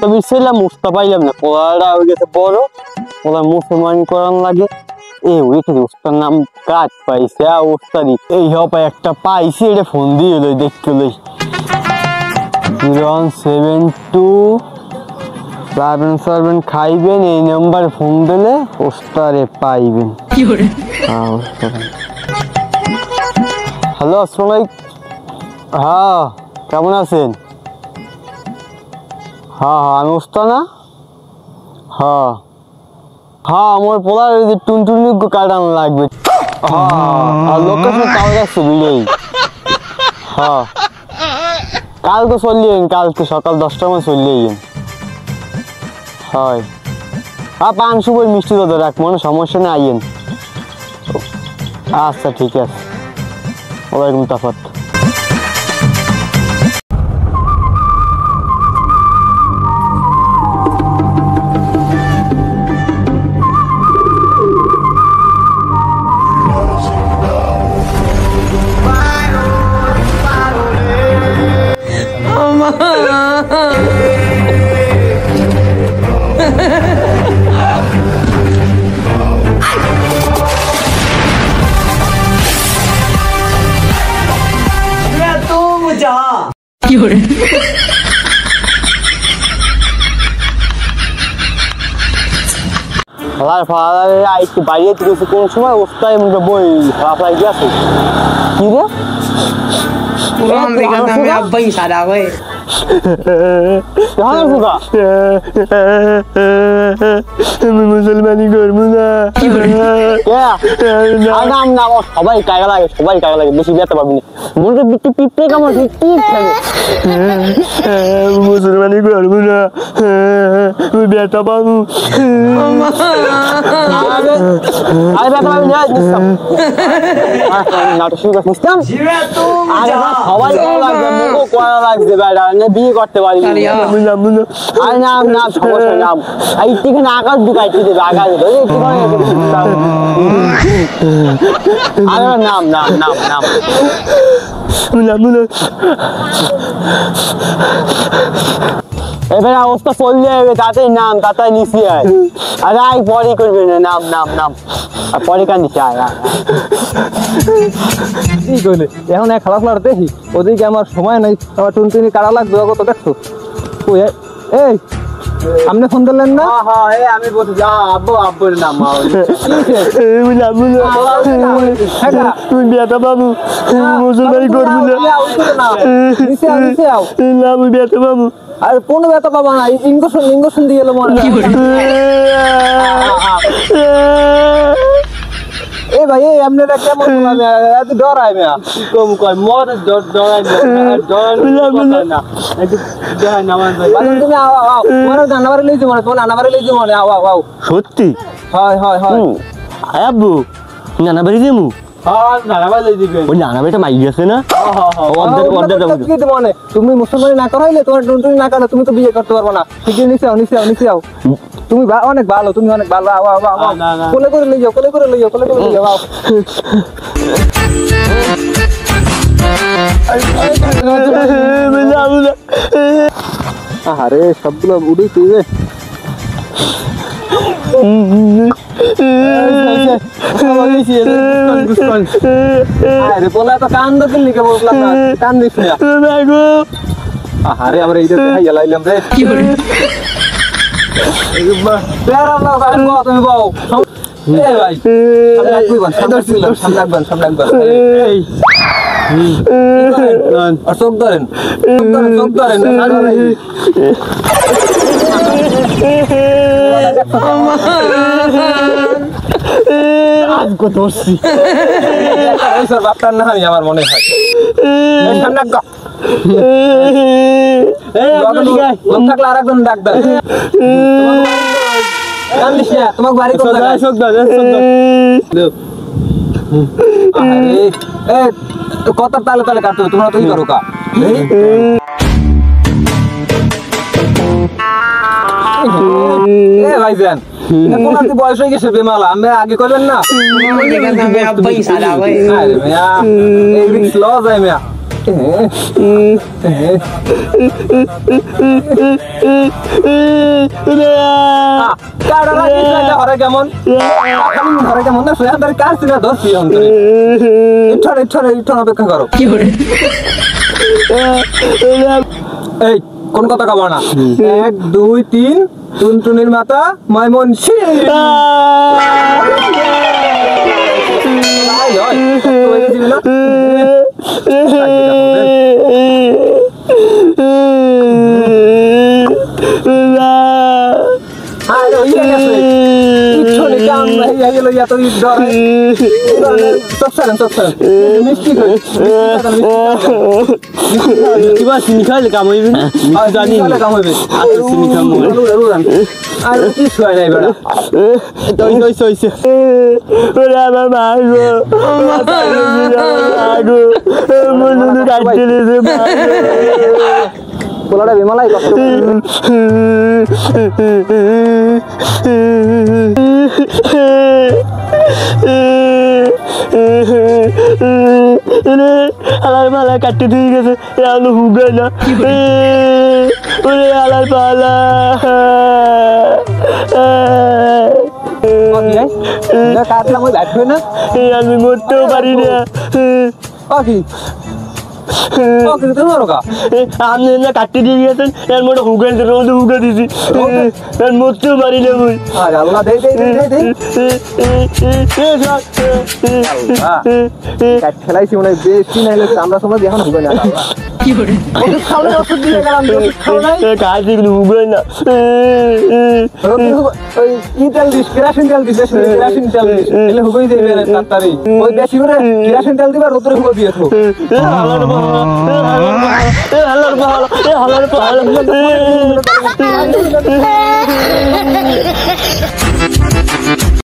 তবে ছিলাম উস্তা পাইলাম না, পোলাটা হয়ে গেছে বড়, পোলা মুসলমান করান লাগে। এই ওইখানে উস্তার নাম কাজ পাইছে, উস্তাদি এই হপা একটা পাইছি, এটা ফোন দিয়ে লই দেখতে লই। 0172 খাইবেন, এই নাম্বার ফোন দিলে উস্তারে পাইবেন। হ্যালো, আসসালামু আলাইকুম। হ্যাঁ, কেমন আছেন? হ্যাঁ হ্যাঁ, আমি উস্তা না? হ্যাঁ হ্যাঁ, আমার পোলার ওই যে টুনটুনি কাটানো লাগবে। হ্যাঁ, আর লোকেশন কাল যাচ্ছে বুঝলেই। হ্যাঁ, কালকে চললেন, কালকে সকাল 10টার সময় চললেন। হয় হ্যাঁ, 500 করে মিষ্টি তো রাখ, মনে সমস্যা নেই, আইয়েন। আচ্ছা ঠিক আছে, ওয়ালাইকুম তাফাত। বাইরে থেকে কোন সময় ওস্তায় মুখে বই খারাপ গেছে কি রে মুসলমানি করবো না, সবাই কায়গা লাগে, সবাই কায়গা লাগে, বেশি যেতে পারবি না, মনে পিঁপড়ে কামড় মুসলমানি করবো না, বেটা পাবো। বিয়ে করতে পারি আকাশ ঢুকাইতে দেবে, আকাশ নাম নাম নাম নাম এবার অবস্থা চললে তাতেই নাম, তাতে নিচে আয়, আরে আয় পরে করবে না, নাম নাম নাম পরে কার নিচে আয়। কি করলে এখন এক খেলা দেখি, ওদিকে আমার সময় নাই, আমার টুনটুনি কারা লাগবে কত দেখছো। এই আপনি ফোন দিলেন না? আমি বলছি আব্বু, আব্বুর নাম তুমি বেটা বাবু, মুসলমানি করবি না, বেটা বাবু। আর কোনো ব্যথা পাবা না, ইঞ্জেকশন ইঞ্জেকশন দিয়ে এলো মনে। এ ভাই, এই আপনারা কেমন এত ডরায় না, কম কয় মদ ডরায় না, তুমি নানাবারে লইছি মনে, তোমার নানাবারে লইছি মনে, আও আও আও। সত্যি? হয় হয় হয় আব্বু, নানাবাড়ি যাবো। তুমি মুসলমানি না করাইলে, তোমার টুনটুনি না করাইলে তুমি তো বিয়ে করতে পারবো না। ঠিক নিচে আও, নিচে আও, নিচে আও, তুমি অনেক ভালো, তুমি অনেক ভালো। কোলে করে লই যাও, কোলে করে লই যাও, কোলে করে লই যাও। আরে সবগুলো উড়ে তুইবে। কান্দিস না, আরে আমরা এই লাইলাম রে, তুমি বাও ভাই, চোখ ধরেন, চোখ ধরেন, বাপটার না আমার মনে হয়। থাকলে আর একজন ডাক্তার, তোমার বাড়ি কত তালে তালে কাটতে, তোমরা তুই করো কা ভাইজান, বয়স হয়ে গেছে বেমালা, আমি আগে করবেন না। ঘরে কেমন ঘরে কেমন না সে কাজ ছিল ধরছি অপেক্ষা করো এই কোন কথা কবা না 1 2 3 টুনটুনির মাথা ময়মন খাইলে কাম হইবে জানি কাম হইবে আর কি শুয়াই নাই বেড়া আমার পোলাটা বিমলাই আলার পালা কাটতে দিয়ে গেছে আলু হুগে না আলার পালা আমি মরতেও পারি না আপনি না কাটতে দিয়ে গেছেন এর মধ্যে হুগে রোদ হুগে দিছি মরতেও পারি না বই খেলাইছি মনে হয় বেশি নাইলে আমরা সময় এখন হুগে না কাজে হুগে না তেল দিস কেরাসিন তেল দিস কেরাসিন তেল দিস এলে হুগেই দেবে তাড়াতাড়ি ওই বেশি করে কেরাসিন তেল দিবা রোদ্রে হুগে দিয়ে থো হালার